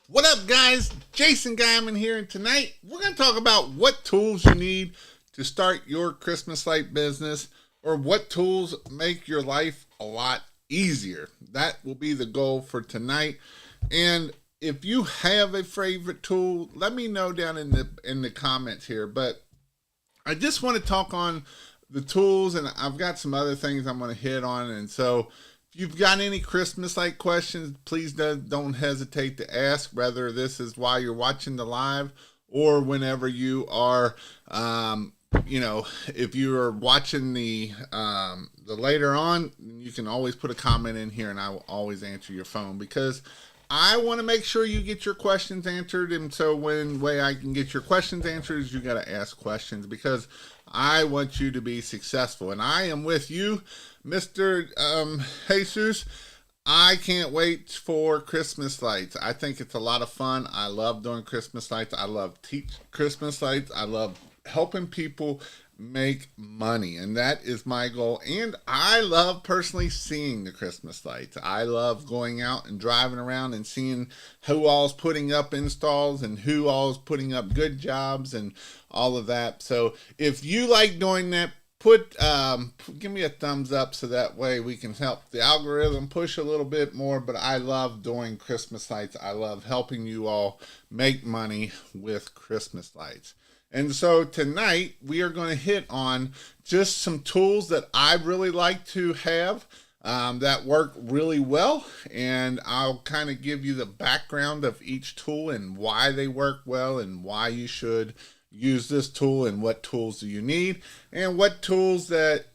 What up, guys? Jason Guyman here, and tonight we're going to talk about what tools you need to start your Christmas light business, or what tools make your life a lot easier. That will be the goal for tonight. And if you have a favorite tool, let me know down in the comments here. But I just want to talk on the tools, and I've got some other things I'm going to hit on. And so if you've got any Christmas like questions, please don't hesitate to ask, whether this is while you're watching the live or whenever you are, if you are watching the later on, you can always put a comment in here and I will always answer your phone, because I want to make sure you get your questions answered. And so one way I can get your questions answered is you got to ask questions, because I want you to be successful. And I am with you, Mr. Jesus. I can't wait for Christmas lights. I think it's a lot of fun. I love doing Christmas lights. I love teaching Christmas lights. I love helping people make money, and that is my goal. And I love personally seeing the Christmas lights. I love going out and driving around and seeing who all's putting up installs and who all's putting up good jobs and all of that. So if you like doing that, give me a thumbs up, so that way we can help the algorithm push a little bit more. But I love doing Christmas lights. I love helping you all make money with Christmas lights. And so tonight we are going to hit on just some tools that I really like to have that work really well. And I'll kind of give you the background of each tool and why they work well and why you should use this tool, and what tools do you need and what tools that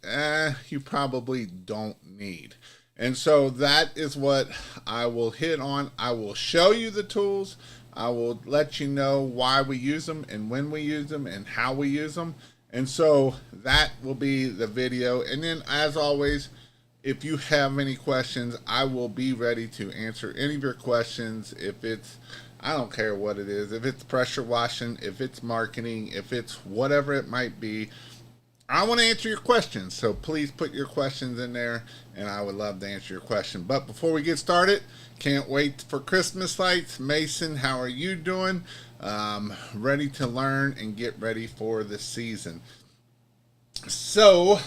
you probably don't need. And so that is what I will hit on. I will show you the tools. I will let you know why we use them and when we use them and how we use them. And so that will be the video. And then, as always, if you have any questions, I will be ready to answer any of your questions. If it's, I don't care what it is, if it's pressure washing, if it's marketing, if it's whatever it might be, I want to answer your questions. So please put your questions in there, and I would love to answer your question. But before we get started, can't wait for Christmas lights. Mason, how are you doing? Ready to learn and get ready for the season. So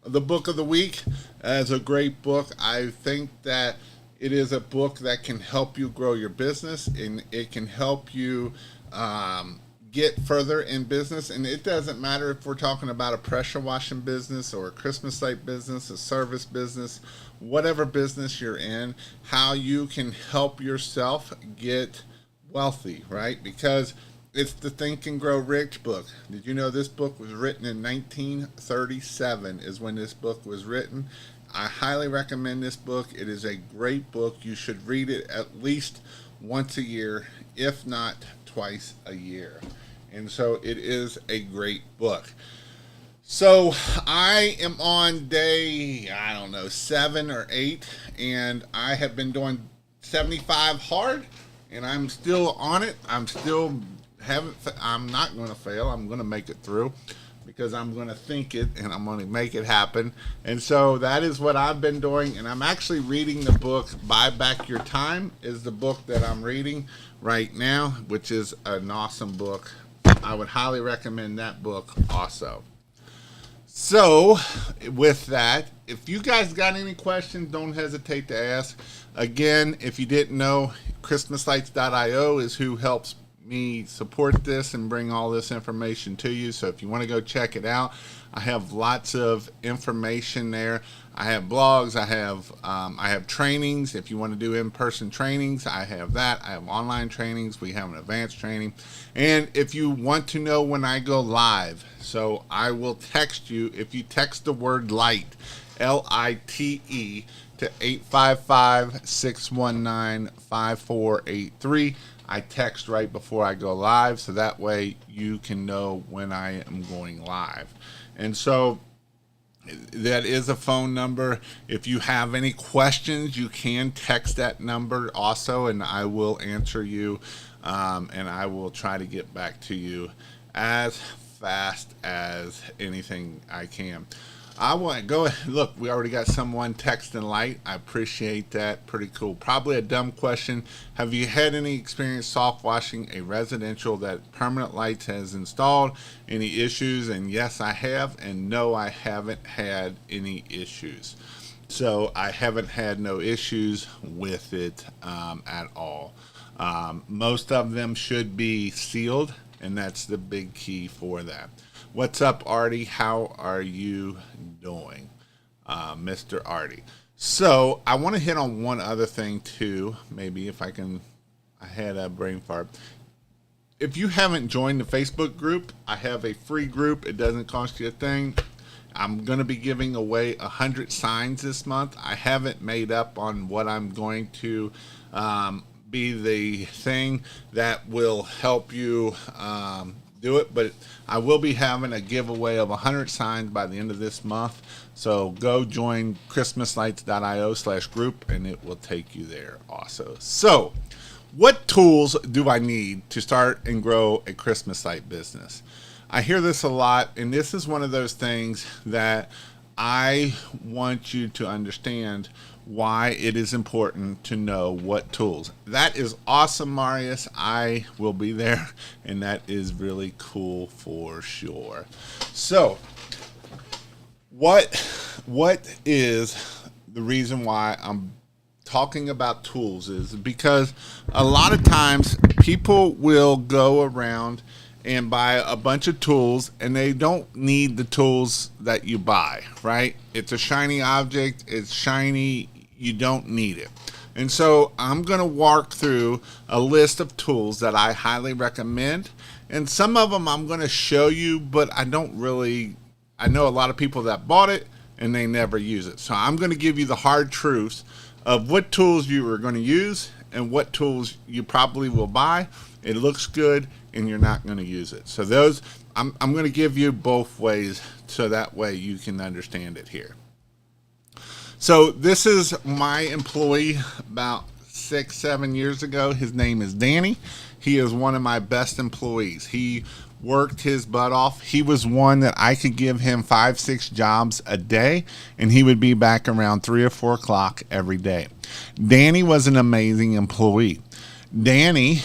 the book of the week is a great book. I think that it is a book that can help you grow your business, and it can help you get further in business. And it doesn't matter if we're talking about a pressure washing business or a Christmas light business, a service business, whatever business you're in, how you can help yourself get wealthy, right? Because it's the Think and Grow Rich book. Did you know this book was written in 1937 is when this book was written? I highly recommend this book. It is a great book. You should read it at least once a year, if not twice a year. And so it is a great book. So I am on day, 7 or 8, and I have been doing 75 hard, and I'm still on it. I'm not going to fail. I'm going to make it through, because I'm going to think it and I'm going to make it happen. And so that is what I've been doing. And I'm actually reading the book, Buy Back Your Time is the book that I'm reading right now, which is an awesome book. I would highly recommend that book also. So with that, if you guys got any questions, don't hesitate to ask. Again, if you didn't know, ChristmasLights.io is who helps me support this and bring all this information to you. So if you want to go check it out, I have lots of information there. I have blogs, I have trainings. If you want to do in-person trainings, I have that. I have online trainings. We have an advanced training. And if you want to know when I go live, so I will text you. If you text the word light, LITE, to 855-619-5483. I text right before I go live, so that way you can know when I am going live. And so that is a phone number. If you have any questions, you can text that number also, and I will answer you, and I will try to get back to you as fast as anything I can. I want go ahead. Look, we already got someone texting light. I appreciate that. Pretty cool. Probably a dumb question. Have you had any experience soft washing a residential that Permanent Lights has installed? Any issues? And yes, I have. And no, I haven't had any issues. So I haven't had no issues with it at all. Most of them should be sealed, and that's the big key for that. What's up, Artie? How are you doing, Mr. Artie? So I want to hit on one other thing too. Maybe if I can, I had a brain fart. If you haven't joined the Facebook group, I have a free group. It doesn't cost you a thing. I'm going to be giving away 100 signs this month. I haven't made up on what I'm going to be the thing that will help you do it, but I will be having a giveaway of 100 signs by the end of this month. So go join christmaslights.io/group and it will take you there also. So what tools do I need to start and grow a Christmas light business? I hear this a lot, and this is one of those things that I want you to understand why it is important to know what tools. That is awesome, Marius. I will be there, and that is really cool for sure. So, what is the reason why I'm talking about tools is because a lot of times people will go around and buy a bunch of tools, and they don't need the tools that you buy, right? It's a shiny object. It's shiny. You don't need it. And so I'm going to walk through a list of tools that I highly recommend. And some of them I'm going to show you, but I know a lot of people that bought it and they never use it. So I'm going to give you the hard truths of what tools you are going to use and what tools you probably will buy. It looks good and you're not going to use it. So those, I'm going to give you both ways so that way you can understand it here. So this is my employee about 6-7 years ago. His name is Danny. He is one of my best employees. He worked his butt off. He was one that I could give him 5-6 jobs a day, and he would be back around 3 or 4 o'clock every day. Danny was an amazing employee. Danny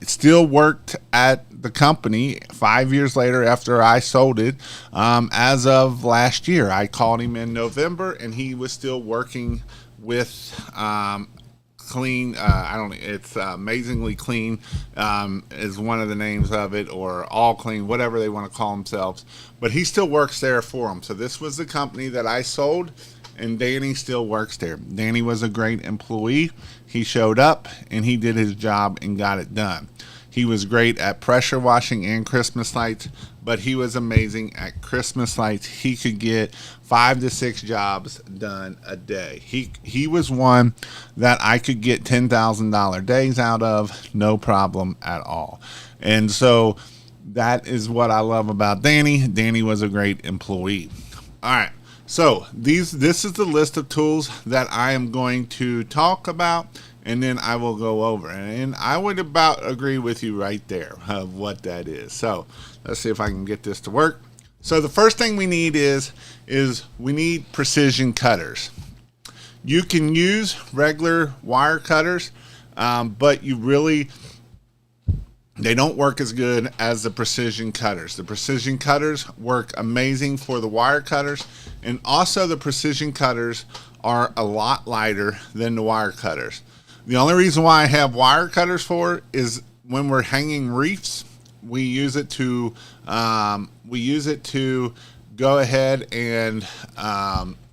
still worked at the company 5 years later after I sold it. As of last year, I called him in November, and he was still working with Clean. It's Amazingly Clean is one of the names of it, or All Clean, whatever they want to call themselves. But he still works there for them. So this was the company that I sold, and Danny still works there. Danny was a great employee. He showed up and he did his job and got it done. He was great at pressure washing and Christmas lights, but he was amazing at Christmas lights. He could get 5 to 6 jobs done a day. He was one that I could get $10,000 days out of, no problem at all. And so that is what I love about Danny. Danny was a great employee. All right. So this is the list of tools that I am going to talk about, and then I will go over. And I would about agree with you right there of what that is. So let's see if I can get this to work. So the first thing we need is we need precision cutters. You can use regular wire cutters, but they don't work as good as the precision cutters. The precision cutters work amazing for the wire cutters, and also the precision cutters are a lot lighter than the wire cutters. The only reason why I have wire cutters for is when we're hanging wreaths, we use it to go ahead and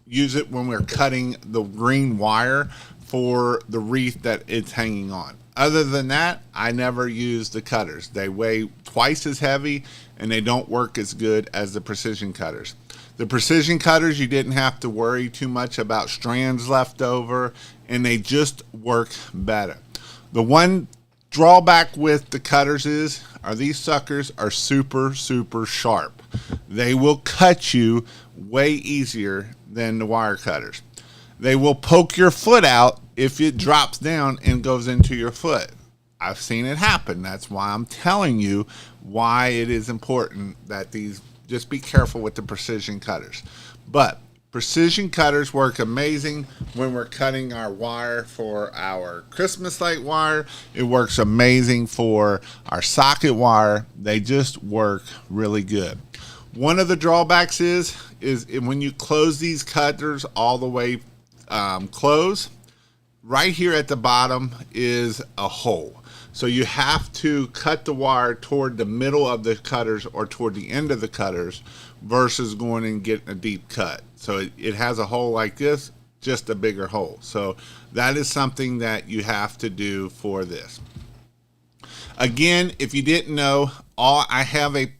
use it when we're cutting the green wire for the wreath that it's hanging on. Other than that, I never use the cutters. They weigh twice as heavy and they don't work as good as the precision cutters. The precision cutters, you didn't have to worry too much about strands left over, and they just work better. The one drawback with the cutters are these suckers are super, super sharp. They will cut you way easier than the wire cutters. They will poke your foot out if it drops down and goes into your foot. I've seen it happen. That's why I'm telling you why it is important that just be careful with the precision cutters. But precision cutters work amazing when we're cutting our wire for our Christmas light wire. It works amazing for our socket wire. They just work really good. One of the drawbacks is when you close these cutters all the way close, right here at the bottom is a hole. So you have to cut the wire toward the middle of the cutters or toward the end of the cutters versus going and getting a deep cut. So it has a hole like this, just a bigger hole. So that is something that you have to do for this. Again, if you didn't know, I have a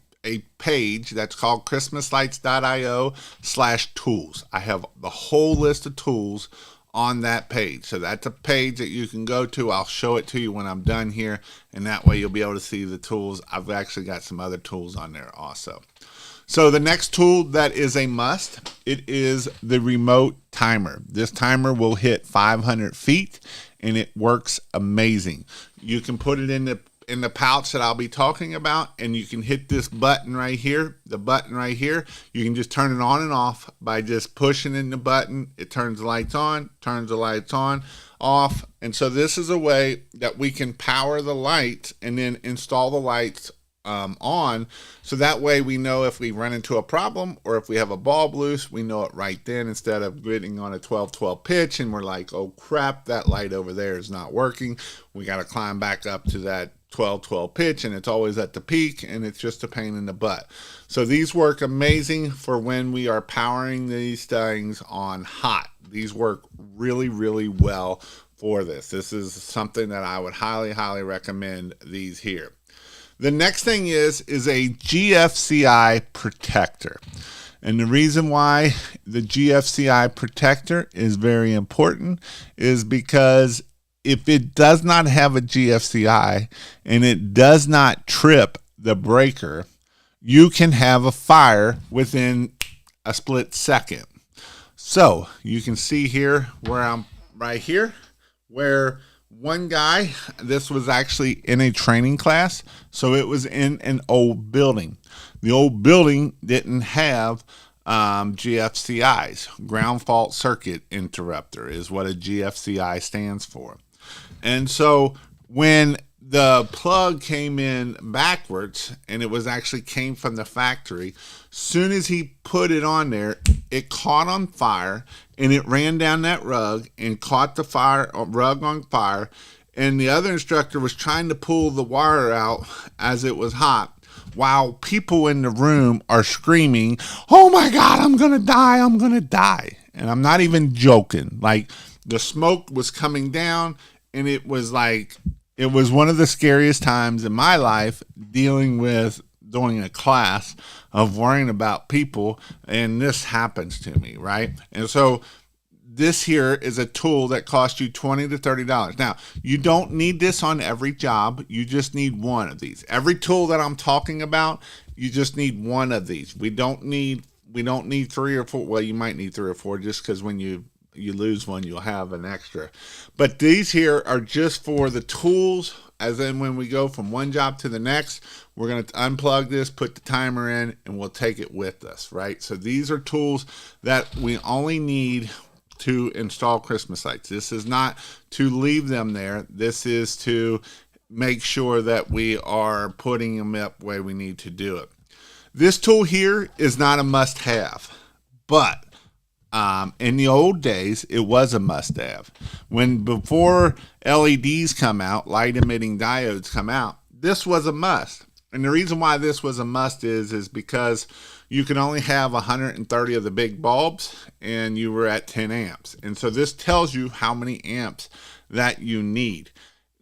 page that's called christmaslights.io/tools. I have the whole list of tools on that page. So that's a page that you can go to. I'll show it to you when I'm done here, and that way you'll be able to see the tools. I've actually got some other tools on there also. So the next tool that is a must, it is the remote timer. This timer will hit 500 feet and it works amazing. You can put it in the pouch that I'll be talking about, and you can hit this button right here, the button right here. You can just turn it on and off by just pushing in the button. It turns the lights on, turns the lights on, off. And so this is a way that we can power the lights and then install the lights on, so that way we know if we run into a problem or if we have a bulb loose, we know it right then, instead of getting on a 12-12 pitch and we're like, oh crap, that light over there is not working. We got to climb back up to that 12-12 pitch, and it's always at the peak, and it's just a pain in the butt. So these work amazing for when we are powering these things on hot. These work really, really well for this. This is something that I would highly, highly recommend these here. The next thing is a GFCI protector. And the reason why the GFCI protector is very important is because if it does not have a GFCI and it does not trip the breaker, you can have a fire within a split second. So you can see here where I'm right here, where one guy, this was actually in a training class, so it was in an old building. The old building didn't have GFCIs. Ground fault circuit interrupter is what a GFCI stands for. And so when the plug came in backwards, and it was actually came from the factory, soon as he put it on there, it caught on fire, and it ran down that rug and caught the rug on fire. And the other instructor was trying to pull the wire out as it was hot, while people in the room are screaming, "Oh my God, I'm going to die, I'm going to die." And I'm not even joking. Like, the smoke was coming down, and it was like, it was one of the scariest times in my life dealing with doing a class of worrying about people, and this happens to me, right? And so this here is a tool that costs you $20 to $30. Now, you don't need this on every job. You just need one of these. Every tool that I'm talking about, you just need one of these. We don't need 3 or 4. Well, you might need 3 or 4, just because when you lose one, you'll have an extra. But these here are just for the tools, as in when we go from one job to the next, we're going to unplug this, put the timer in, and we'll take it with us, right? So these are tools that we only need to install Christmas lights. This is not to leave them there. This is to make sure that we are putting them up the way we need to do it. This tool here is not a must-have, but in the old days, it was a must-have. Before LEDs come out, light-emitting diodes come out, this was a must. And the reason why this was a must is because you can only have 130 of the big bulbs, and you were at 10 amps. And so this tells you how many amps that you need.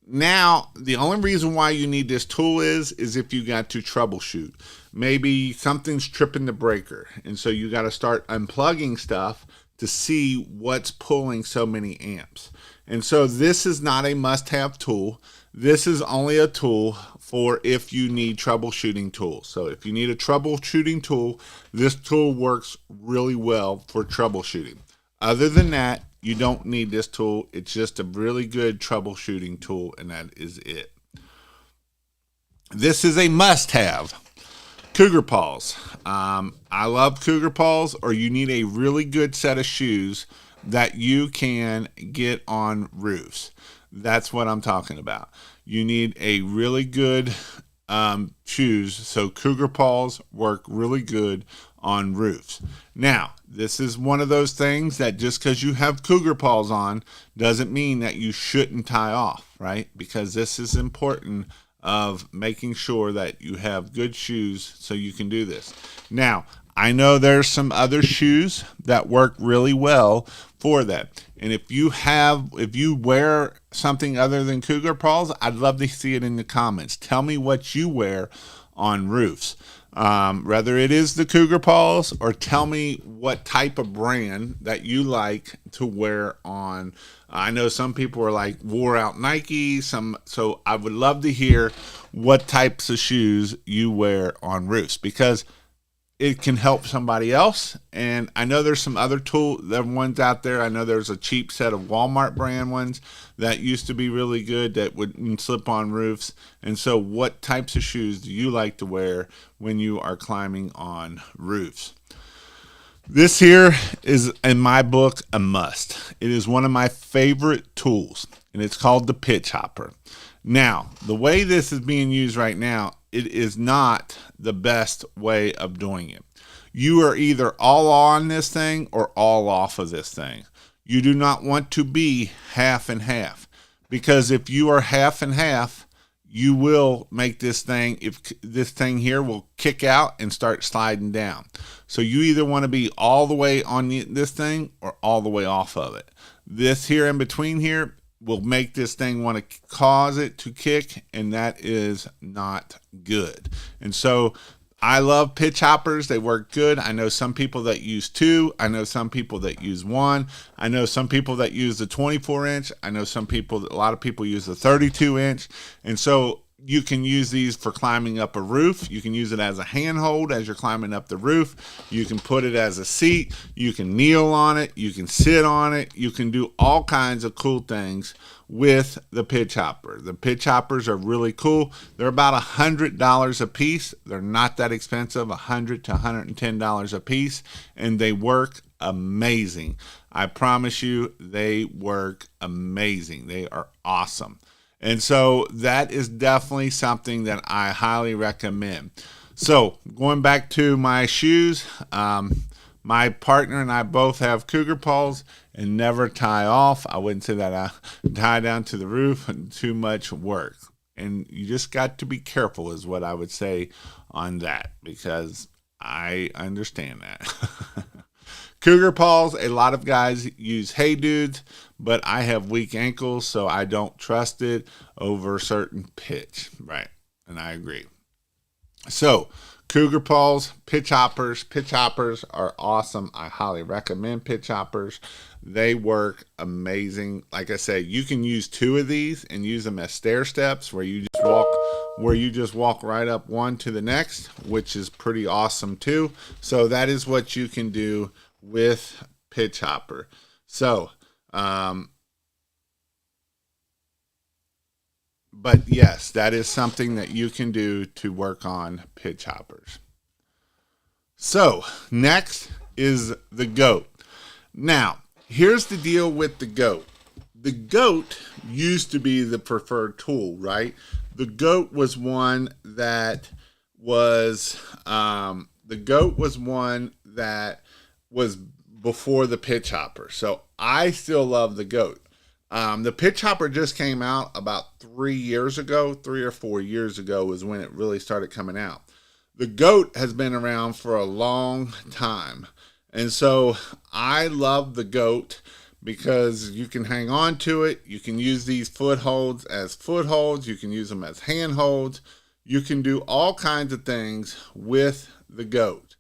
Now, the only reason why you need this tool is if you got to troubleshoot. Maybe something's tripping the breaker, and so you got to start unplugging stuff to see what's pulling so many amps. And so this is not a must-have tool. This is only a tool for if you need troubleshooting tools. So if you need a troubleshooting tool, this tool works really well for troubleshooting. Other than that, you don't need this tool. It's just a really good troubleshooting tool, and that is it. This is a must-have. Cougar paws. I love cougar paws, or you need a really good set of shoes that you can get on roofs. That's what I'm talking about. You need a really good shoes. So cougar paws work really good on roofs. Now, this is one of those things that just because you have cougar paws on doesn't mean that you shouldn't tie off, right? Because this is important of making sure that you have good shoes so you can do this. Now, I know there's some other shoes that work really well for that. And if you wear something other than cougar paws, I'd love to see it in the comments. Tell me what you wear on roofs. Whether it is the cougar paws, or tell me what type of brand that you like to wear on. I know some people are like wore out Nike, so I would love to hear what types of shoes you wear on roofs, because it can help somebody else. And I know there's some other ones out there. I know there's a cheap set of Walmart brand ones that used to be really good that would slip on roofs. And so what types of shoes do you like to wear when you are climbing on roofs? This here is, in my book, a must. It is one of my favorite tools, and it's called the pitch hopper. Now, the way this is being used right now, it is not the best way of doing it. You are either all on this thing or all off of this thing. You do not want to be half and half, because if you are half and half, you will make this thing, if this thing here will kick out and start sliding down. So you either want to be all the way on this thing or all the way off of it. This here in between here will make this thing want to cause it to kick, and that is not good. And so I love pitch hoppers. They work good. I know some people that use 2. I know some people that use 1. I know some people that use the 24-inch. I know a lot of people use the 32-inch. And so you can use these for climbing up a roof. You can use it as a handhold as you're climbing up the roof. You can put it as a seat. You can kneel on it. You can sit on it. You can do all kinds of cool things with the pitch hopper. The pitch hoppers are really cool. They're about $100 a piece. They're not that expensive, $100 to $110 a piece, and they work amazing. I promise you, they work amazing. They are awesome. And so that is definitely something that I highly recommend. So going back to my shoes, my partner and I both have cougar paws and never tie off. I wouldn't say that I tie down to the roof, too much work. And you just got to be careful is what I would say on that, because I understand that. Cougar paws, a lot of guys use Hey Dudes, but I have weak ankles, so I don't trust it over certain pitch. Right, and I agree. So, cougar paws, pitch hoppers. Pitch hoppers are awesome. I highly recommend pitch hoppers. They work amazing. Like I said, you can use 2 of these and use them as stair steps, where you just walk right up one to the next, which is pretty awesome too. So that is what you can do with pitch hopper. So, but yes, that is something that you can do to work on pitch hoppers. So next is the goat. Now, here's the deal with the goat. The goat used to be the preferred tool, right? The goat was one that was was before the pitch hopper. So I still love the goat. The pitch hopper just came out about 3 or 4 years ago is when it really started coming out. The goat has been around for a long time. And so I love the goat because you can hang on to it. You can use these footholds as footholds. You can use them as handholds. You can do all kinds of things with the goat.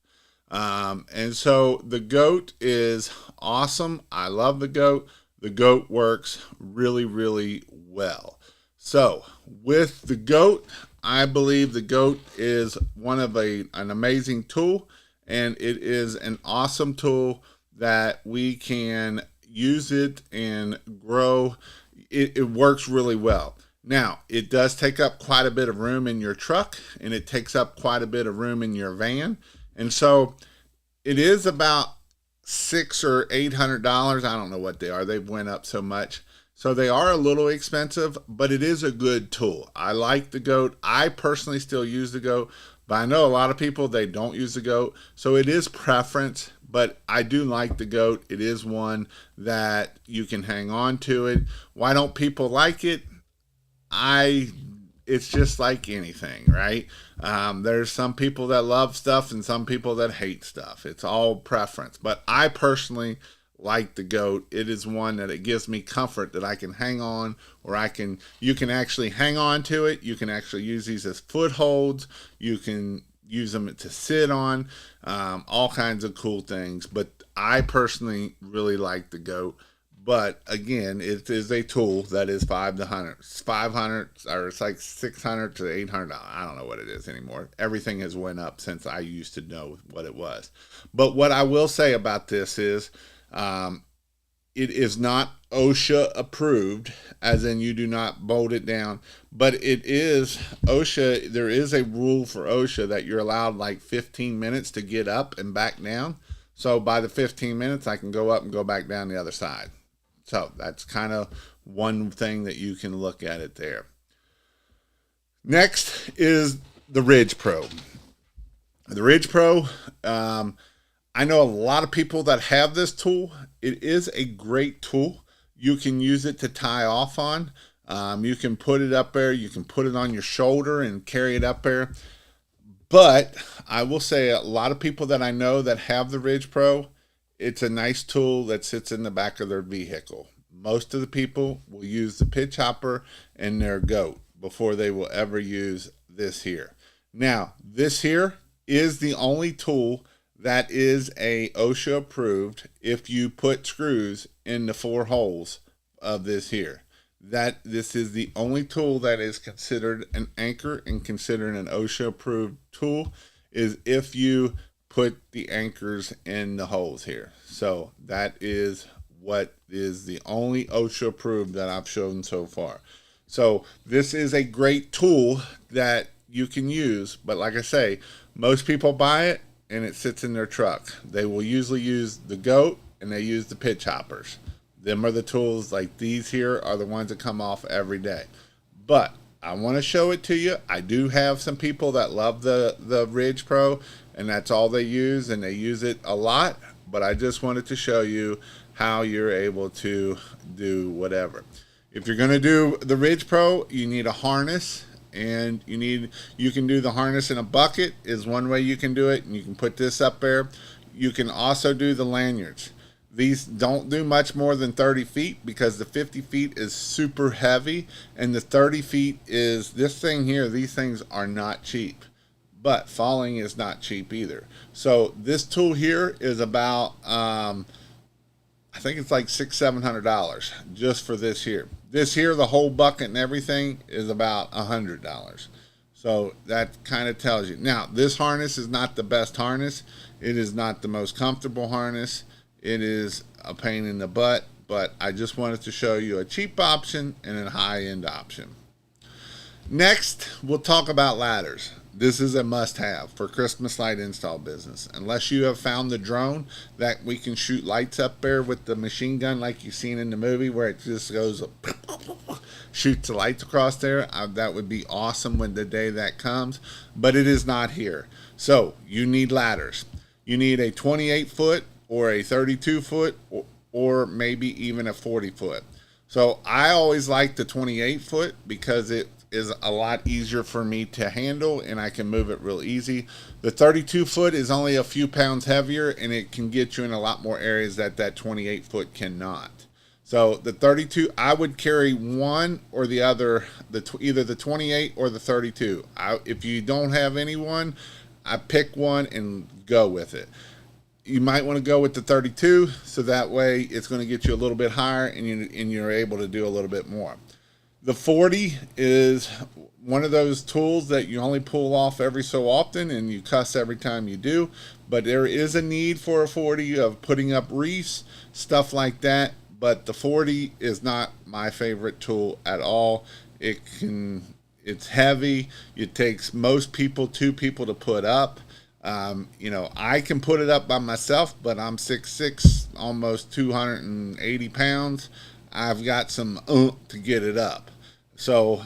And so the goat is awesome. I love the goat. The goat works really, really well. So with the goat, I believe the goat is an amazing tool, and it is an awesome tool that we can use it and grow. It works really well. Now, it does take up quite a bit of room in your truck, and it takes up quite a bit of room in your van. And so it is about $600 or $800. I don't know what they are. They've went up so much. So they are a little expensive, but it is a good tool. I like the goat. I personally still use the goat, but I know a lot of people, they don't use the goat. So it is preference, but I do like the goat. It is one that you can hang on to it. Why don't people like it? It's just like anything, right? There's some people that love stuff and some people that hate stuff. It's all preference. But I personally like the goat. It is one that it gives me comfort that I can hang on, or you can actually hang on to it. You can actually use these as footholds. You can use them to sit on, all kinds of cool things. But I personally really like the goat. But again, it is a tool that is $500, or it's like $600 to $800. I don't know what it is anymore. Everything has went up since I used to know what it was. But what I will say about this is, it is not OSHA approved, as in you do not bolt it down. But it is OSHA. There is a rule for OSHA that you're allowed like 15 minutes to get up and back down. So by the 15 minutes, I can go up and go back down the other side. So that's kind of one thing that you can look at it there. Next is the Ridge Pro. The Ridge Pro, I know a lot of people that have this tool. It is a great tool. You can use it to tie off on. You can put it up there. You can put it on your shoulder and carry it up there. But I will say a lot of people that I know that have the Ridge Pro, it's a nice tool that sits in the back of their vehicle. Most of the people will use the pitch hopper and their goat before they will ever use this here. Now, this here is the only tool that is a OSHA approved if you put screws in the 4 holes of this here. This is the only tool that is considered an anchor and considered an OSHA approved tool, is if you put the anchors in the holes here. So that is what is the only OSHA approved that I've shown so far. So this is a great tool that you can use, but like I say, most people buy it and it sits in their truck. They will usually use the goat and they use the pitch hoppers. Them are the tools. Like these here are the ones that come off every day. But I want to show it to you. I do have some people that love the Ridge Pro, and that's all they use, and they use it a lot. But I just wanted to show you how you're able to do whatever. If you're going to do the Ridge Pro, you need a harness, and you can do the harness in a bucket is one way you can do it, and you can put this up there. You can also do the lanyards. These don't do much more than 30 feet because the 50 feet is super heavy, and the 30 feet is this thing here. These things are not cheap, but falling is not cheap either. So this tool here is about, I think it's like $600-700 just for this here. This here, the whole bucket and everything, is about $100. So that kind of tells you. Now, this harness is not the best harness. It is not the most comfortable harness. It is a pain in the butt, but I just wanted to show you a cheap option and a high-end option. Next, we'll talk about ladders. This is a must-have for Christmas light install business. Unless you have found the drone that we can shoot lights up there with the machine gun like you've seen in the movie where it just goes, shoots the lights across there, that would be awesome when the day that comes, but it is not here. So you need ladders. You need a 28-foot or a 32-foot or maybe even a 40-foot. So I always like the 28-foot because it is a lot easier for me to handle and I can move it real easy. The 32-foot is only a few pounds heavier and it can get you in a lot more areas that 28-foot cannot. So the 32, I would carry one or the other, either the 28 or the 32. If you don't have anyone, I pick one and go with it. You might want to go with the 32, so that way it's going to get you a little bit higher and you're able to do a little bit more. The 40 is one of those tools that you only pull off every so often and you cuss every time you do, but there is a need for a 40 of putting up reefs, stuff like that, but the 40 is not my favorite tool at all. It's heavy. It takes most people 2 people to put up. I can put it up by myself, but I'm 6'6", almost 280 pounds. I've got some to get it up. So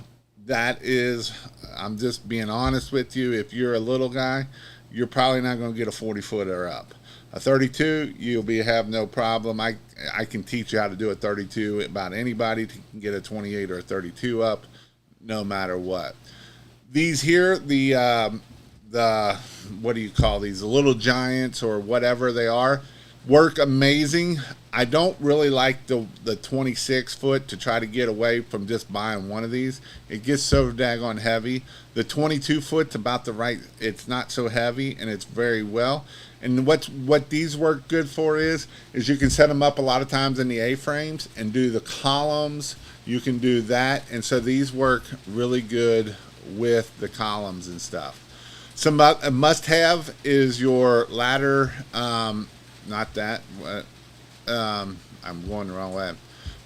that is, I'm just being honest with you. If you're a little guy, you're probably not going to get a 40-footer up. A 32, have no problem. I can teach you how to do a 32. About anybody can get a 28 or a 32 up, no matter what. These here, the what do you call these? The little giants or whatever they are, work amazing. I don't really like the 26 foot to try to get away from just buying one of these. It gets so daggone heavy. The 22 foot's about the right. It's not so heavy and it's very well. And what these work good for is you can set them up a lot of times in the A-frames and do the columns. You can do that, and so these work really good with the columns and stuff. Some must-have is your ladder. Not that. I'm going the wrong way.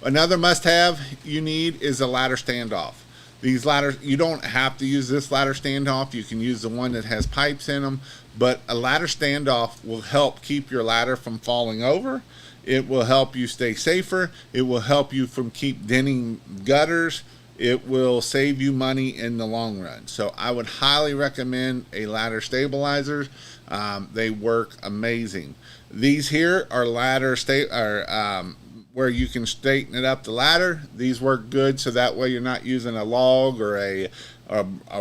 Another must-have you need is a ladder standoff. These ladders, you don't have to use this ladder standoff. You can use the one that has pipes in them. But a ladder standoff will help keep your ladder from falling over. It will help you stay safer. It will help you from keep denting gutters. It will save you money in the long run. So I would highly recommend a ladder stabilizer. They work amazing. These here are where you can straighten it up the ladder. These work good, so that way you're not using a log or a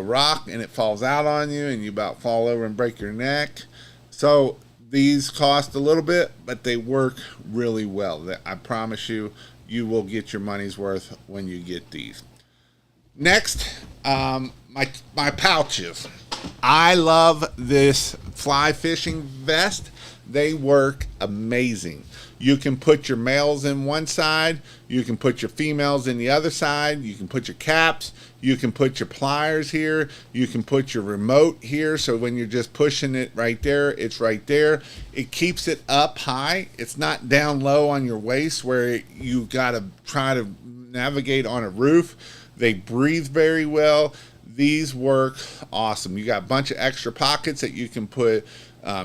rock and it falls out on you and you about fall over and break your neck. So these cost a little bit, but they work really well. I promise you, you will get your money's worth when you get these. Next, my pouches. I love this fly fishing vest. They work amazing. You can put your males in one side. You can put your females in the other side. You can put your caps. You can put your pliers here. You can put your remote here. So when you're just pushing it right there, it's right there. It keeps it up high. It's not down low on your waist where you got to try to navigate on a roof. They breathe very well. These work awesome. You got a bunch of extra pockets that you can put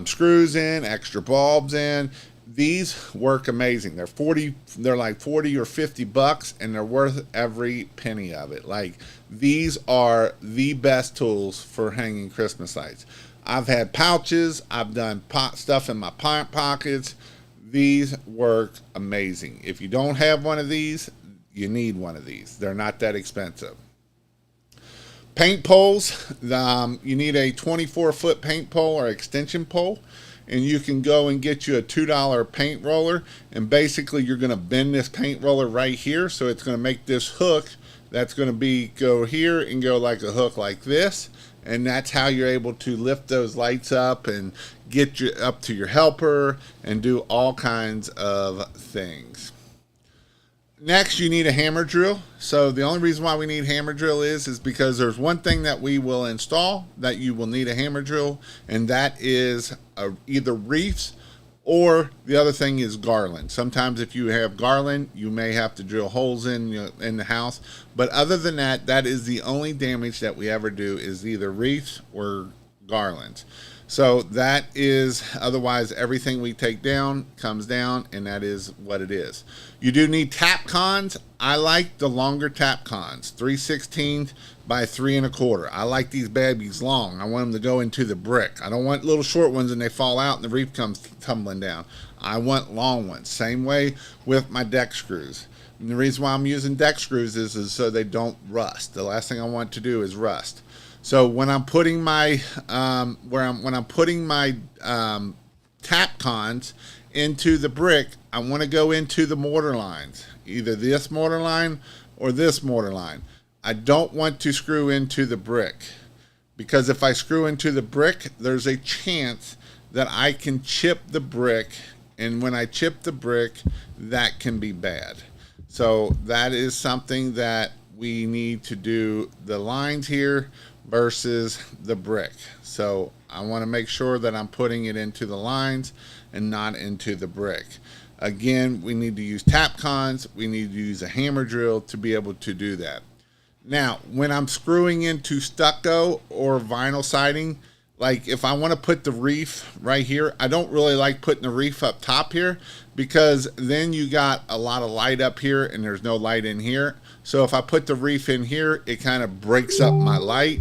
screws in, extra bulbs in. These work amazing. They're like 40 or 50 bucks, and they're worth every penny of it. Like, these are the best tools for hanging Christmas lights. I've had pouches. I've done stuff in my pockets. These work amazing. If you don't have one of these, you need one of these. They're not that expensive. Paint poles. You need a 24-foot paint pole or extension pole. And you can go and get you a $2 paint roller, and basically you're going to bend this paint roller right here, so it's going to make this hook that's going to go here and go like a hook like this, and that's how you're able to lift those lights up and get you up to your helper and do all kinds of things. Next, you need a hammer drill. So the only reason why we need hammer drill is because there's one thing that we will install that you will need a hammer drill, and that is either reefs, or the other thing is garland. Sometimes if you have garland, you may have to drill holes in the house. But other than that, that is the only damage that we ever do, is either reefs or garlands. So that is, otherwise everything we take down comes down, and that is what it is. You do need tap cons. I like the longer tap cons, 3/16 by 3 1/4. I like these babies long. I want them to go into the brick. I don't want little short ones and they fall out and the reef comes tumbling down. I want long ones. Same way with my deck screws. And the reason why I'm using deck screws is so they don't rust. The last thing I want to do is rust. So when I'm putting my tap cons into the brick, I want to go into the mortar lines, either this mortar line or this mortar line. I don't want to screw into the brick, because if I screw into the brick, there's a chance that I can chip the brick, and when I chip the brick, that can be bad. So that is something that we need to do, the lines here versus the brick. So I want to make sure that I'm putting it into the lines and not into the brick. Again, we need to use tap cons. We need to use a hammer drill to be able to do that. Now, when I'm screwing into stucco or vinyl siding, like if I want to put the reef right here, I don't really like putting the reef up top here because then you got a lot of light up here and there's no light in here. So if I put the reef in here, it kind of breaks up my light.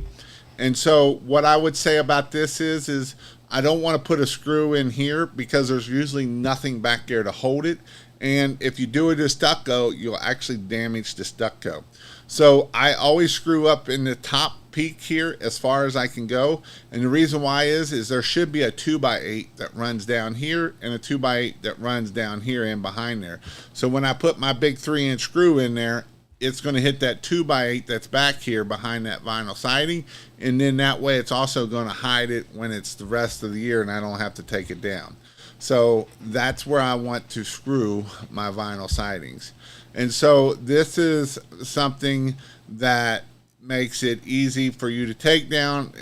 And so what I would say about this is I don't want to put a screw in here because there's usually nothing back there to hold it. And if you do it as stucco, you'll actually damage the stucco. So I always screw up in the top peak here as far as I can go. And the reason why is there should be a 2x8 that runs down here and a 2x8 that runs down here and behind there. So when I put my big 3-inch screw in there, it's going to hit that 2x8 that's back here behind that vinyl siding, and then that way it's also going to hide it when it's the rest of the year and I don't have to take it down. So that's where I want to screw my vinyl sidings. And so this is something that makes it easy for you to take down.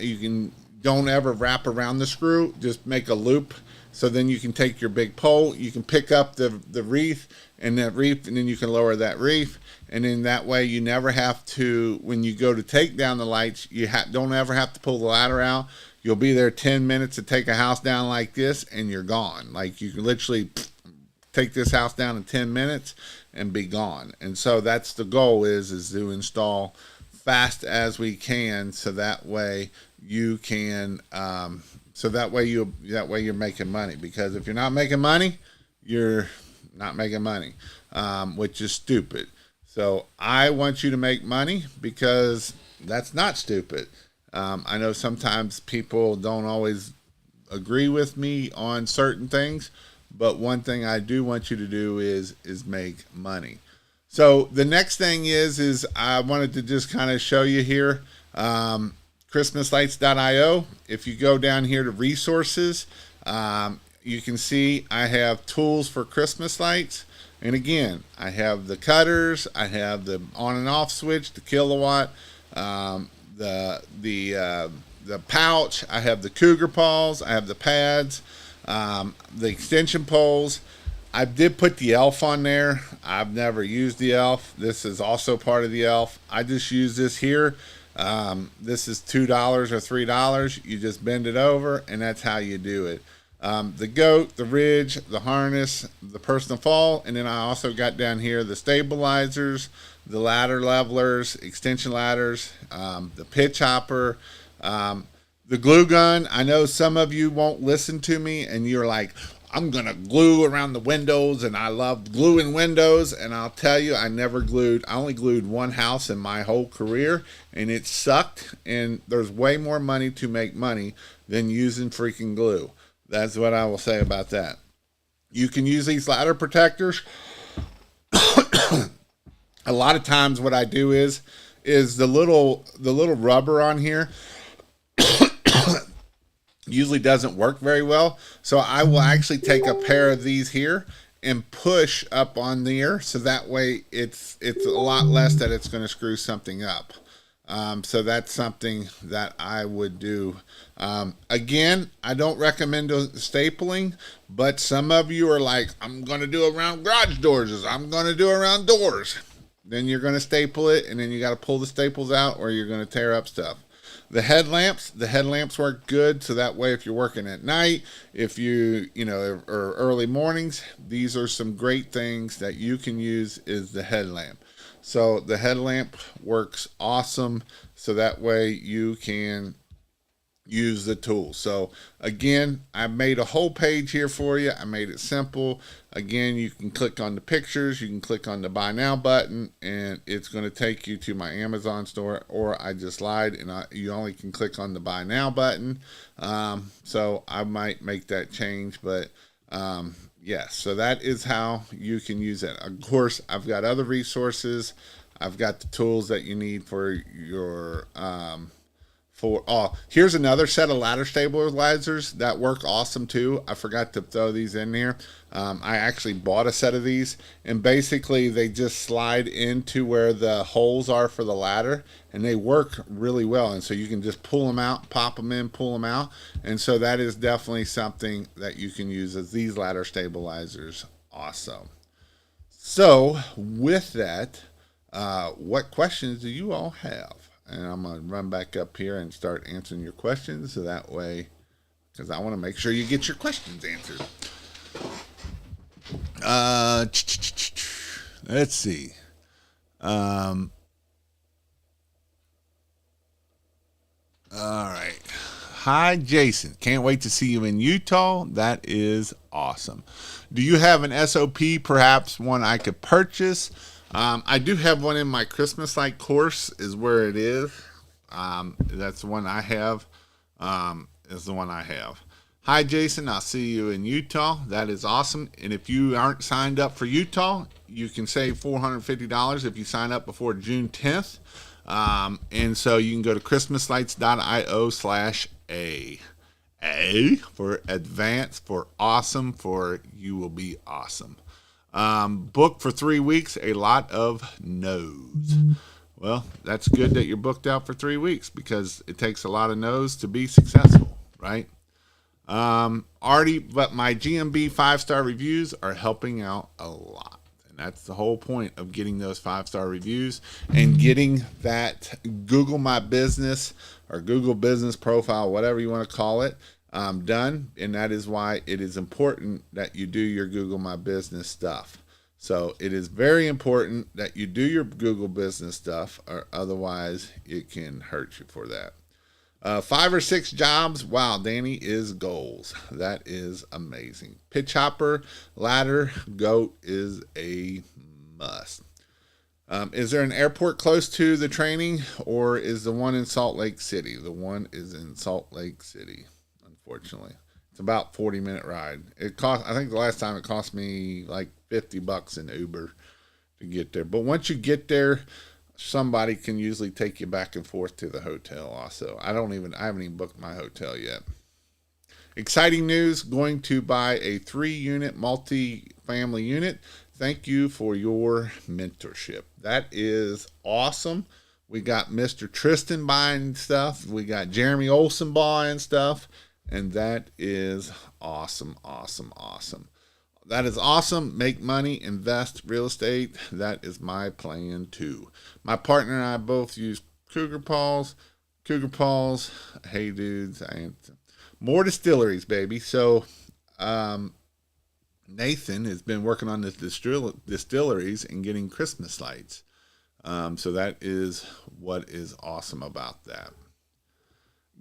Don't ever wrap around the screw, just make a loop. So then you can take your big pole, you can pick up the wreath and that reef, and then you can lower that reef. And then that way you never have to, when you go to take down the lights, you don't ever have to pull the ladder out. You'll be there 10 minutes to take a house down like this and you're gone. Like you can literally take this house down in 10 minutes and be gone. And so that's the goal is to install fast as we can, so that way you can that way you're making money. Because if you're not making money, you're not making money, which is stupid. So I want you to make money because that's not stupid. I know sometimes people don't always agree with me on certain things, but one thing I do want you to do is make money. So the next thing is I wanted to just kind of show you here, christmaslights.io. If you go down here to resources, you can see I have tools for Christmas lights. And again, I have the cutters, I have the on and off switch, the kilowatt, the pouch, I have the cougar paws, I have the pads, the extension poles. I did put the elf on there. I've never used the elf. This is also part of the elf. I just use this here. This is $2 or $3. You just bend it over, and that's how you do it. The goat, the ridge, the harness, the personal fall, and then I also got down here the stabilizers, the ladder levelers, extension ladders, the pitch hopper, the glue gun. I know some of you won't listen to me, and you're like, I'm going to glue around the windows, and I love gluing windows, and I'll tell you, I only glued one house in my whole career, and it sucked, and there's way more money to make money than using freaking glue. That's what I will say about that. You can use these ladder protectors. A lot of times what I do is the little rubber on here usually doesn't work very well. So I will actually take a pair of these here and push up on there, so that way it's a lot less that it's going to screw something up. So that's something that I would do. Again, I don't recommend stapling, but some of you are like, I'm going to do around garage doors, I'm going to do around doors. Then you're going to staple it, and then you got to pull the staples out, or you're going to tear up stuff. The headlamps work good, so that way if you're working at night, if or early mornings, these are some great things that you can use is the headlamp. So the headlamp works awesome, so that way you can use the tool. So again, I made a whole page here for you. I made it simple. Again, you can click on the pictures, you can click on the buy now button, and it's going to take you to my Amazon store, or I just lied and you only can click on the buy now button. So I might make that change, but yes, so that is how you can use it. Of course, I've got other resources. I've got the tools that you need for your here's another set of ladder stabilizers that work awesome too. I forgot to throw these in here. I actually bought a set of these, and basically they just slide into where the holes are for the ladder, and they work really well. And so you can just pull them out, pop them in, pull them out. And so that is definitely something that you can use as these ladder stabilizers also. So with that, what questions do you all have? And I'm going to run back up here and start answering your questions so that way, because I want to make sure you get your questions answered. Let's see. All right. Hi, Jason. Can't wait to see you in Utah. That is awesome. Do you have an SOP, perhaps one I could purchase? I do have one in my Christmas light course, is where it is. That's the one I have. Is the one I have. Hi, Jason. I'll see you in Utah. That is awesome. And if you aren't signed up for Utah, you can save $450 if you sign up before June 10th. And so you can go to christmaslights.io/A. A for advance, for awesome, for you will be awesome. Book for 3 weeks, a lot of no's. Well, that's good that you're booked out for 3 weeks because it takes a lot of no's to be successful, right? Already, but my GMB 5-star reviews are helping out a lot. And that's the whole point of getting those 5-star reviews and getting that Google My Business or Google Business Profile, whatever you want to call it, done. And that is why it is important that you do your Google My Business stuff. So it is very important that you do your Google Business stuff, or otherwise it can hurt you for that. 5 or 6 jobs. Wow, Danny is goals. That is amazing. Pitch hopper, ladder, goat is a must. Is there an airport close to the training, or is the one in Salt Lake City? The one is in Salt Lake City, unfortunately. It's about 40-minute ride. It cost, I think the last time it cost me like $50 in Uber to get there. But once you get there, somebody can usually take you back and forth to the hotel also. I haven't even booked my hotel yet. Exciting news, going to buy a 3-unit multi-family unit. Thank you for your mentorship. That is awesome. We got Mr. Tristan buying stuff. We got Jeremy Olson buying stuff. And that is awesome, awesome, awesome. That is awesome. Make money, invest, real estate. That is my plan too. My partner and I both use Cougar Paws. Cougar Paws. Hey dudes, more distilleries, baby. So Nathan has been working on the distilleries and getting Christmas lights. So that is what is awesome about that.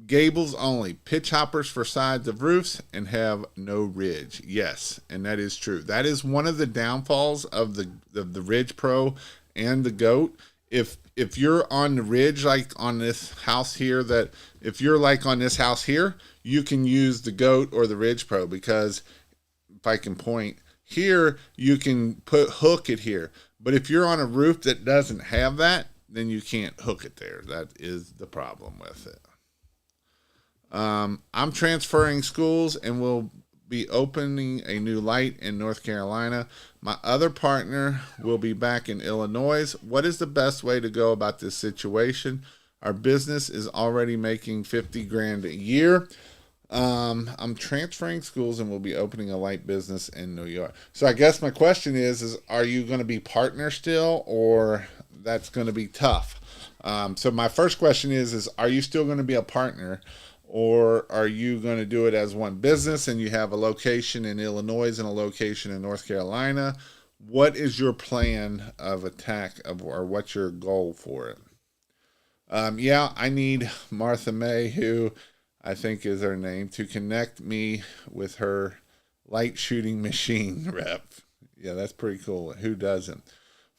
Gables only. Pitch hoppers for sides of roofs and have no ridge. Yes, and that is true. That is one of the downfalls of the Ridge Pro and the Goat. If you're on the ridge, like on this house here, if you're like on this house here, you can use the Goat or the Ridge Pro, because if I can point here, you can hook it here. But if you're on a roof that doesn't have that, then you can't hook it there. That is the problem with it. I'm transferring schools and will be opening a new light in North Carolina. My other partner will be back in Illinois. What is the best way to go about this situation? Our business is already making $50,000 a year. I'm transferring schools and will be opening a light business in New York. So I guess my question is are you going to be partner still, or that's going to be tough? So my first question is are you still going to be a partner? Or are you going to do it as one business and you have a location in Illinois and a location in North Carolina? What is your plan of attack, or what's your goal for it? Yeah, I need Martha May, who I think is her name, to connect me with her light shooting machine rep. Yeah, that's pretty cool. Who doesn't?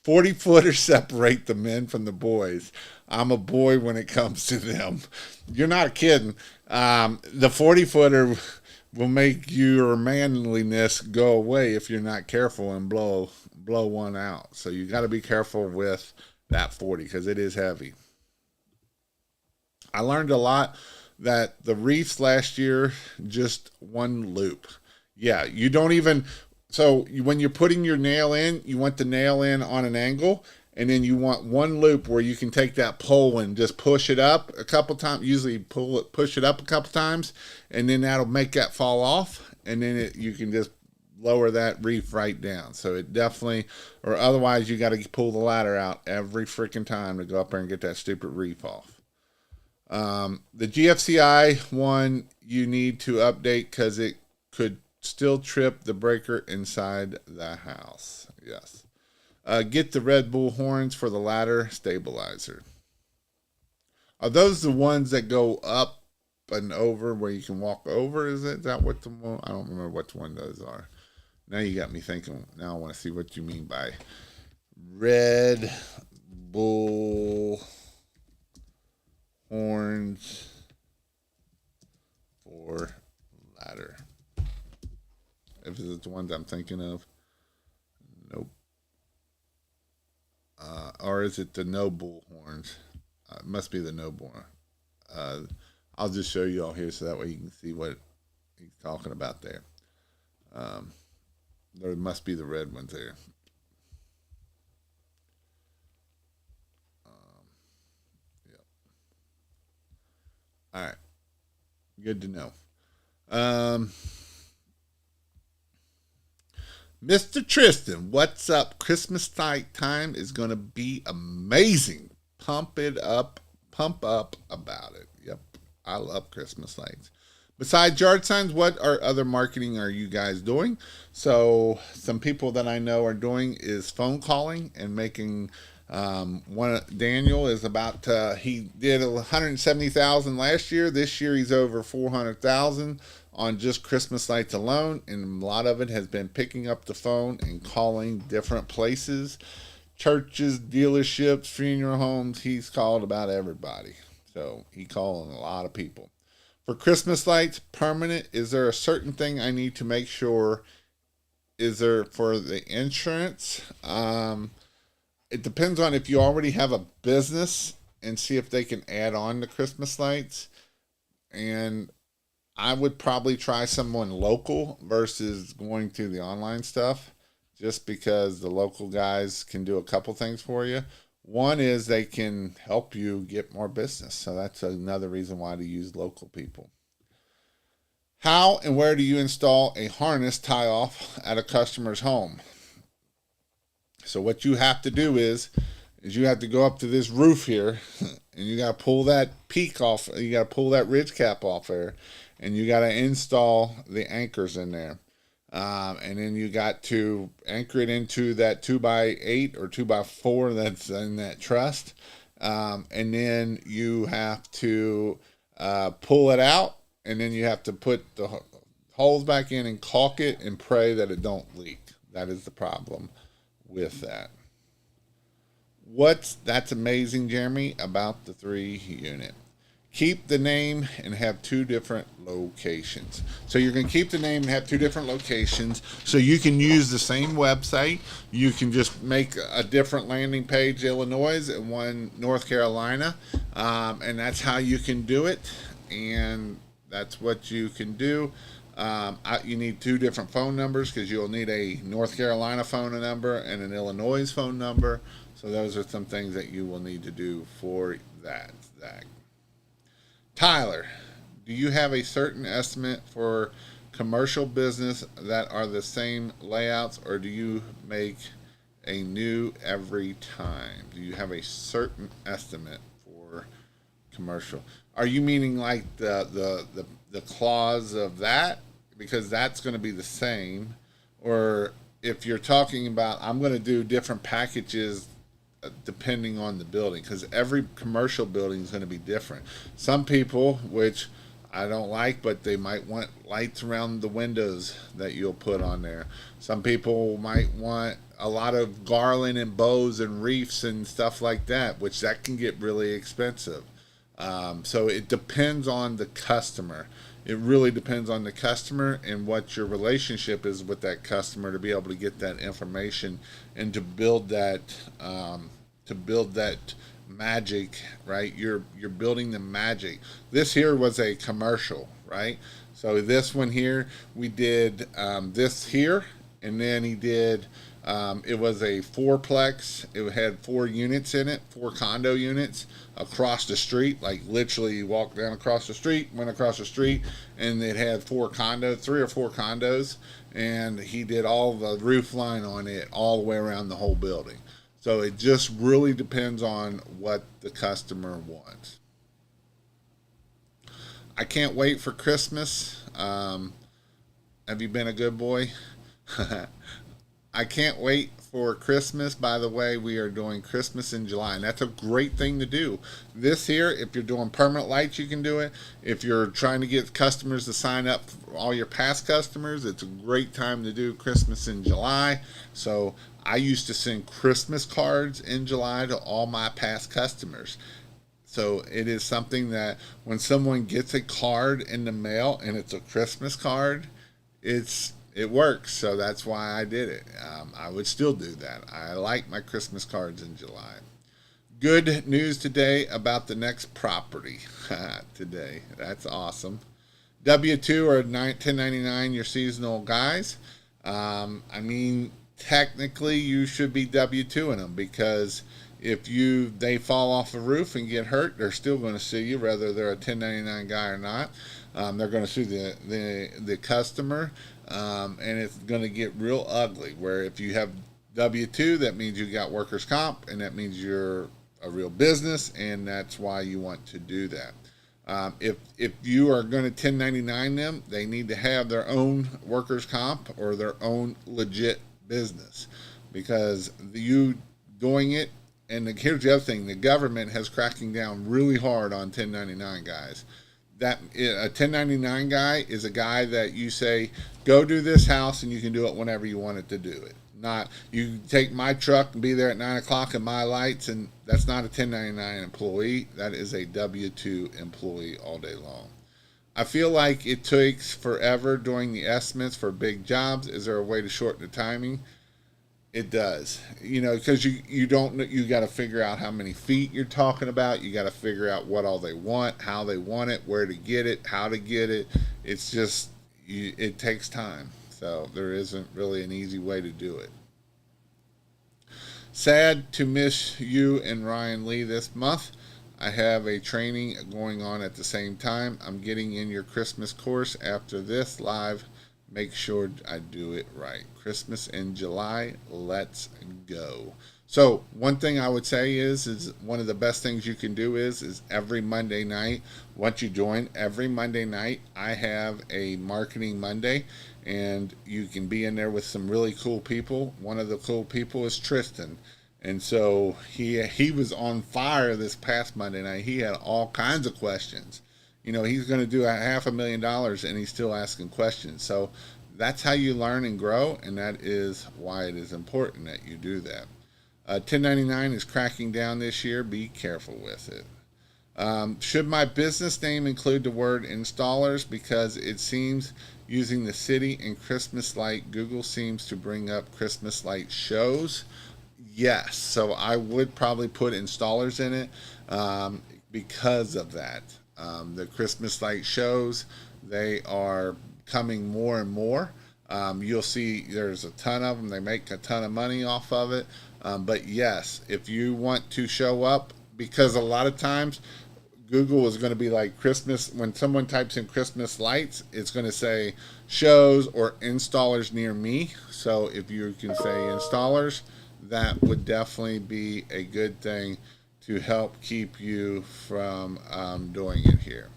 40-footers separate the men from the boys. I'm a boy when it comes to them. You're not kidding. The 40-footer will make your manliness go away if you're not careful and blow one out. So you got to be careful with that 40 because it is heavy. I learned a lot that the reefs last year, just one loop. Yeah, you don't even... So when you're putting your nail in, you want the nail in on an angle, and then you want one loop where you can take that pole and just push it up a couple times. Usually push it up a couple times, and then that'll make that fall off, and then you can just lower that reef right down. So it definitely, or otherwise you got to pull the ladder out every freaking time to go up there and get that stupid reef off. The GFCI one you need to update because it could still trip the breaker inside the house. Yes. Get the Red Bull horns for the ladder stabilizer. Are those the ones that go up and over where you can walk over? Is that what the one? I don't remember which one those are. Now you got me thinking. Now I want to see what you mean by Red Bull horns for ladder. If it's the ones I'm thinking of, nope. Or is it the no bull horns? It must be the no bull. I'll just show you all here so that way you can see what he's talking about there. There must be the red ones there. Yep. All right. Good to know. Mr. Tristan, what's up? Christmas time is going to be amazing. Pump up about it. Yep, I love Christmas lights. Besides yard signs, what other marketing are you guys doing? So some people that I know are doing is phone calling and making. Daniel is about he did 170,000 last year. This year he's over 400,000 on just Christmas lights alone, and a lot of it has been picking up the phone and calling different places, churches, dealerships, funeral homes. He's called about everybody, so he calling a lot of people. For Christmas lights, permanent, is there a certain thing I need to make sure? Is there for the insurance? It depends on if you already have a business and see if they can add on the Christmas lights. And I would probably try someone local versus going to the online stuff, just because the local guys can do a couple things for you. One is they can help you get more business. So that's another reason why to use local people. How and where do you install a harness tie-off at a customer's home? So what you have to do is you have to go up to this roof here, and you got to pull that peak off. You got to pull that ridge cap off there, and you got to install the anchors in there. And then you got to anchor it into that 2x8 or 2x4 that's in that truss. And then you have to pull it out, and then you have to put the holes back in and caulk it and pray that it don't leak. That is the problem with that. That's amazing, Jeremy, about the 3-unit. Keep the name and have 2 different locations. So you're going to keep the name and have 2 different locations, so you can use the same website. You can just make a different landing page, Illinois, and one North Carolina, and that's how you can do it. And that's what you can do. You need 2 different phone numbers because you'll need a North Carolina phone number and an Illinois phone number. So those are some things that you will need to do for that, Zach. Tyler, do you have a certain estimate for commercial business that are the same layouts, or do you make a new every time? Do you have a certain estimate for commercial? Are you meaning like the clause of that? Because that's going to be the same. Or if you're talking about, I'm going to do different packages depending on the building, because every commercial building is going to be different. Some people, which I don't like, but they might want lights around the windows that you'll put on there. Some people might want a lot of garland and bows and wreaths and stuff like that, which that can get really expensive. So it depends on the customer. It really depends on the customer and what your relationship is with that customer to be able to get that information and to build that magic, right? You're building the magic. This here was a commercial, right? So this one here, we did this here, and then he did It was a fourplex. It had 4 units in it, 4 condo units across the street. Like literally, you walked down across the street, went across the street, and it had 4 condos, 3 or 4 condos. And he did all the roof line on it all the way around the whole building. So it just really depends on what the customer wants. I can't wait for Christmas. Have you been a good boy? I can't wait for Christmas. By the way, we are doing Christmas in July, and that's a great thing to do. This here, if you're doing permanent lights, you can do it. If you're trying to get customers to sign up, for all your past customers, it's a great time to do Christmas in July. So I used to send Christmas cards in July to all my past customers. So it is something that when someone gets a card in the mail and it's a Christmas card, it works. So that's why I did it. I would still do that. I like my Christmas cards in July. Good news today about the next property today. That's awesome. W-2 or 1099, your seasonal guys. I mean, technically you should be W-2 in them, because if they fall off a roof and get hurt, they're still going to sue you, whether they're a 1099 guy or not. They're going to sue the customer, and it's going to get real ugly. Where if you have W-2, that means you got workers' comp, and that means you're a real business, and that's why you want to do that. If you are going to 1099 them, they need to have their own workers' comp or their own legit business, because you doing it. And here's the other thing: the government has cracking down really hard on 1099 guys. That a 1099 guy is a guy that you say, go do this house, and you can do it whenever you want it to do it. Not you take my truck and be there at 9 o'clock and my lights, and that's not a 1099 employee. That is a W-2 employee all day long. I feel like it takes forever doing the estimates for big jobs. Is there a way to shorten the timing? It does, because you got to figure out how many feet you're talking about. You got to figure out what all they want, how they want it, where to get it, how to get it. It's just, it takes time. So there isn't really an easy way to do it. Sad to miss you and Ryan Lee this month. I have a training going on at the same time. I'm getting in your Christmas course after this live. Make sure I do it right. Christmas in July. Let's go. So one thing I would say is one of the best things you can do is every Monday night, once you join, every Monday night, I have a Marketing Monday, and you can be in there with some really cool people. One of the cool people is Tristan. And so he was on fire this past Monday night. He had all kinds of questions. He's going to do $500,000 and he's still asking questions. So that's how you learn and grow, and that is why it is important that you do that. 1099 is cracking down this year. Be careful with it. Should my business name include the word installers? Because it seems using the city and Christmas light, Google seems to bring up Christmas light shows. Yes, so I would probably put installers in it because of that. The Christmas light shows, they are coming more and more. You'll see there's a ton of them. They make a ton of money off of it. But yes, if you want to show up, because a lot of times Google is going to be like Christmas, when someone types in Christmas lights, it's going to say shows or installers near me. So if you can say installers, that would definitely be a good thing to help keep you from doing it here.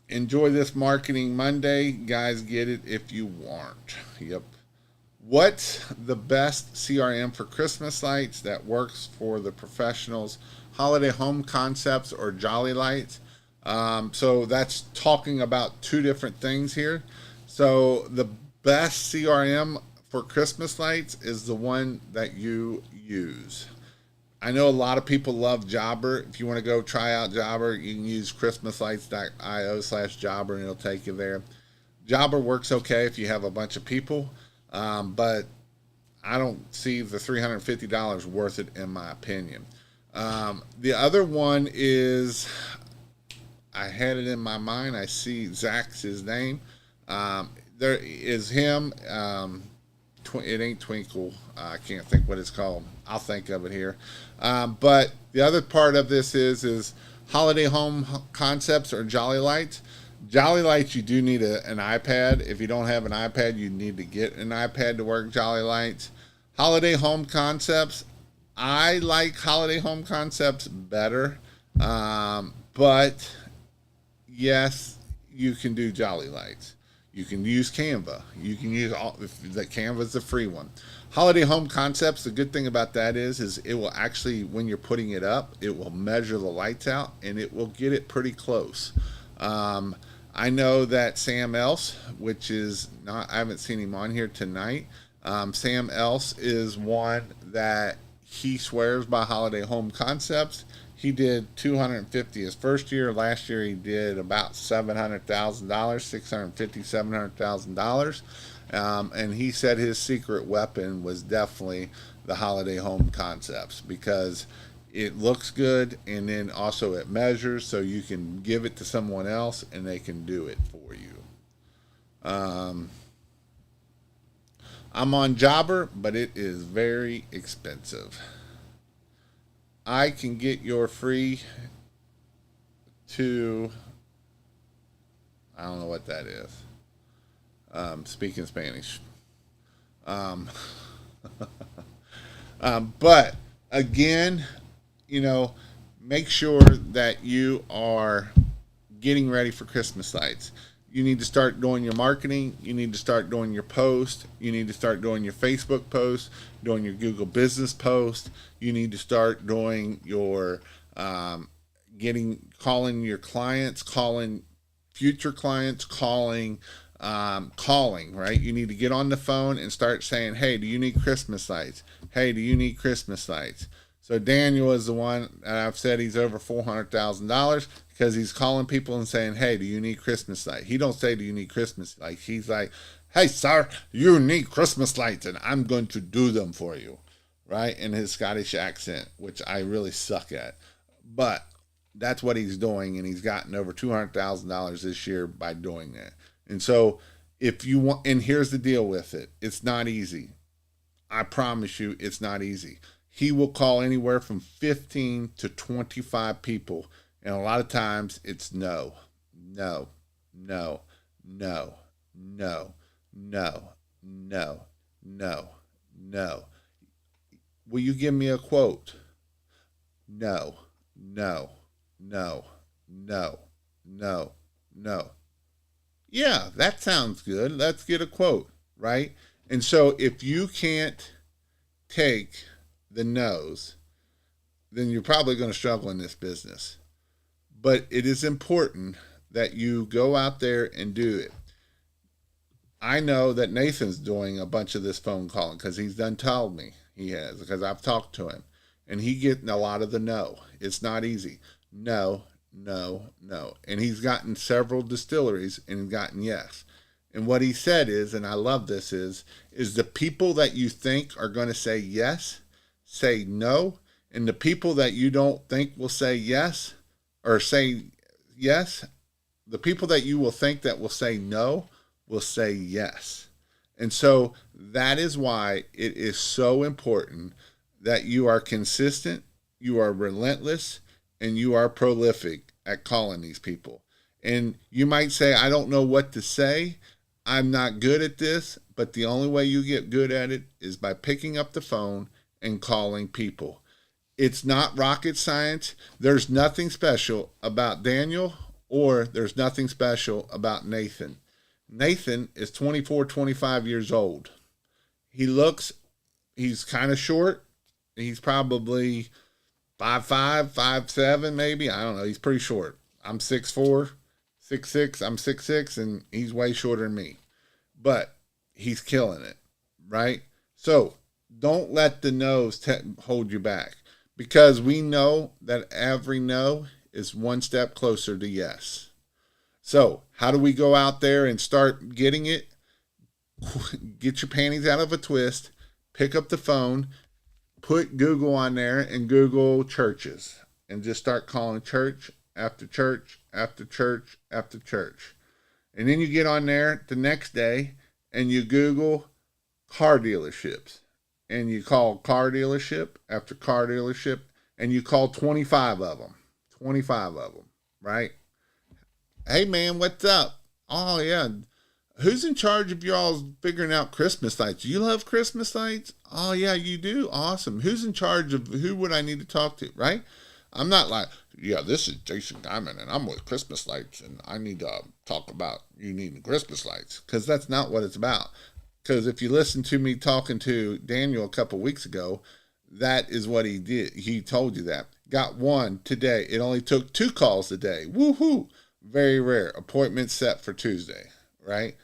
Enjoy this Marketing Monday. Guys, get it if you want. Yep. What's the best CRM for Christmas lights that works for the professionals? Holiday Home Concepts or Jolly Lights? So that's talking about two different things here. So the best CRM for Christmas lights is the one that you use. I know a lot of people love Jobber. If you want to go try out Jobber, you can use christmaslights.io/Jobber and it'll take you there. Jobber works okay if you have a bunch of people, but I don't see the $350 worth it in my opinion. The other one is, I had it in my mind. I see Zach's his name. there is him. It ain't Twinkle. I can't think what it's called. I'll think of it here. But the other part of this is holiday home concepts or Jolly Lights. Jolly Lights, you do need an iPad. If you don't have an iPad, you need to get an iPad to work Jolly Lights. Holiday home concepts. I like holiday home concepts better. But yes, you can do Jolly Lights. You can use Canva. You can use the Canva's the free one. Holiday home concepts. The good thing about that is it will actually, when you're putting it up, it will measure the lights out and it will get it pretty close. I know that Sam Else, which is not, I haven't seen him on here tonight. Sam Else is one that he swears by holiday home concepts. He did 250 his first year. Last year he did about $700,000, $700,000, and he said his secret weapon was definitely the holiday home concepts because it looks good and then also it measures, so you can give it to someone else and they can do it for you. I'm on Jobber, but it is very expensive. I can get your free to, I don't know what that is. Speaking Spanish. But again, make sure that you are getting ready for Christmas lights. You need to start doing your marketing. You need to start doing your post. You need to start doing your Facebook post, doing your Google business post. You need to start doing your calling your clients, calling future clients, calling, right? You need to get on the phone and start saying, hey, do you need Christmas lights? Hey, do you need Christmas lights? So Daniel is the one that I've said he's over $400,000 because he's calling people and saying, hey, do you need Christmas lights? He don't say, do you need Christmas lights? He's like, hey, sir, you need Christmas lights and I'm going to do them for you, right? In his Scottish accent, which I really suck at. But that's what he's doing, and he's gotten over $200,000 this year by doing that. And so if you want, and here's the deal with it, it's not easy. I promise you it's not easy. He will call anywhere from 15 to 25 people. And a lot of times it's no, no, no, no, no, no, no, no, no. Will you give me a quote? No, no, no, no, no, no. Yeah, that sounds good. Let's get a quote, right? And so if you can't take the no's, then you're probably going to struggle in this business. But it is important that you go out there and do it. I know that Nathan's doing a bunch of this phone calling because he's done told me he has, because I've talked to him. And he getting a lot of the no. It's not easy. No, no, no. And he's gotten several distilleries and gotten yes. And what he said is, and I love this, is the people that you think are going to say yes, say no. And the people that you don't think will say yes or say yes, the people that you will think that will say no will say yes. And so that is why it is so important that you are consistent, you are relentless, and you are prolific at calling these people. And you might say, I don't know what to say. I'm not good at this, but the only way you get good at it is by picking up the phone and calling people. It's not rocket science. There's nothing special about Daniel, or there's nothing special about Nathan. Nathan is 24, 25 years old. He's kind of short. He's probably 5'5", 5'7", maybe. I don't know. He's pretty short. I'm 6'4", 6'6". I'm 6'6", and he's way shorter than me. But he's killing it, right? So don't let the no's hold you back, because we know that every no is one step closer to yes. So how do we go out there and start getting it? Get your panties out of a twist, pick up the phone, put Google on there and Google churches, and just start calling church after church after church after church. And then you get on there the next day and you Google car dealerships. And you call car dealership after car dealership. And you call 25 of them. 25 of them, right? Hey, man, what's up? Oh, yeah. Who's in charge of y'all figuring out Christmas lights? You love Christmas lights? Oh, yeah, you do? Awesome. Who's in charge of who would I need to talk to, right? I'm not like, yeah, this is Jason Diamond and I'm with Christmas lights and I need to talk about you needing Christmas lights, because that's not what it's about. Because if you listen to me talking to Daniel a couple weeks ago, that is what he did. He told you that. Got one today. It only took 2 calls a day. Woohoo! Very rare. Appointment set for Tuesday, right?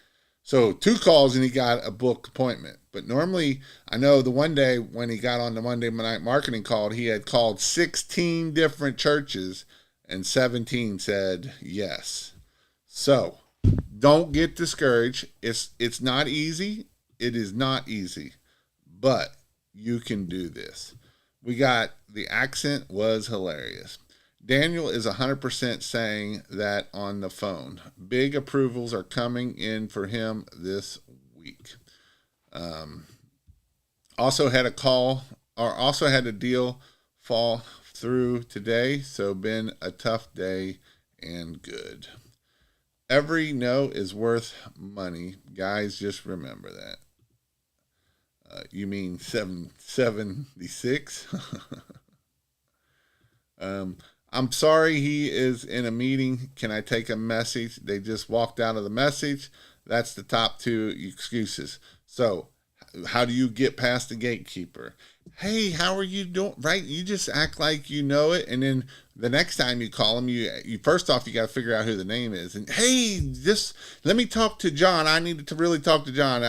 So 2 calls and he got a booked appointment. But normally, I know the one day when he got on the Monday night marketing call, he had called 16 different churches and 17 said yes. So don't get discouraged. It's not easy. It is not easy, but you can do this. We got the accent was hilarious. Daniel is 100% saying that on the phone. Big approvals are coming in for him this week. Also had a deal fall through today, so been a tough day and good. Every no is worth money. Guys, just remember that. You mean 776? I'm sorry he is in a meeting. Can I take a message? They just walked out of the message. That's the top 2 excuses. So how do you get past the gatekeeper? Hey, how are you doing? Right? You just act like you know it. And then the next time you call them, you first off, you got to figure out who the name is. And hey, just let me talk to John. I needed to really talk to John.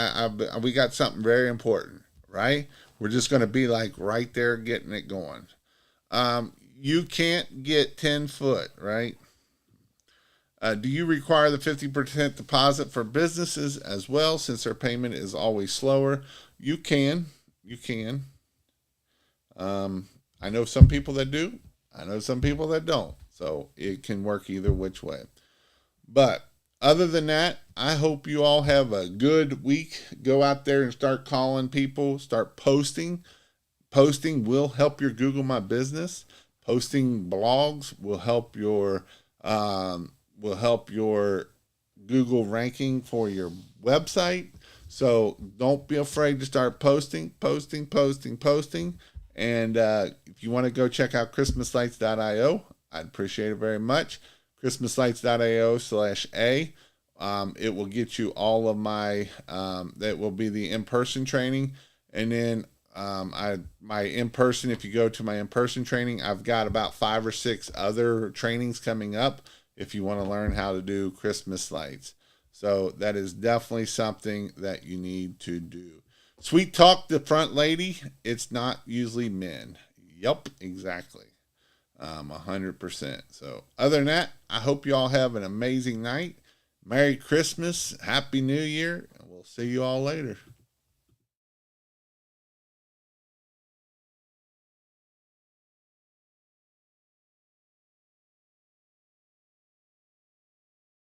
We got something very important, right? We're just going to be like right there getting it going. You can't get 10 foot, right? Do you require the 50% deposit for businesses as well, since their payment is always slower? You can. I know some people that do. I know some people that don't. So it can work either which way. But other than that, I hope you all have a good week. Go out there and start calling people. Start posting. Posting will help your Google My Business. Posting blogs will help your Google ranking for your website. So don't be afraid to start posting. And if you want to go check out christmaslights.io, I'd appreciate it very much. christmaslights.io/a. It will get you all of my, that will be the in-person training. And then my in-person, if you go to my in-person training, I've got about 5 or 6 other trainings coming up if you want to learn how to do Christmas lights. So that is definitely something that you need to do. Sweet talk the front lady. It's not usually men. Yep, exactly. 100%. So other than that, I hope you all have an amazing night. Merry Christmas. Happy New Year. And we'll see you all later.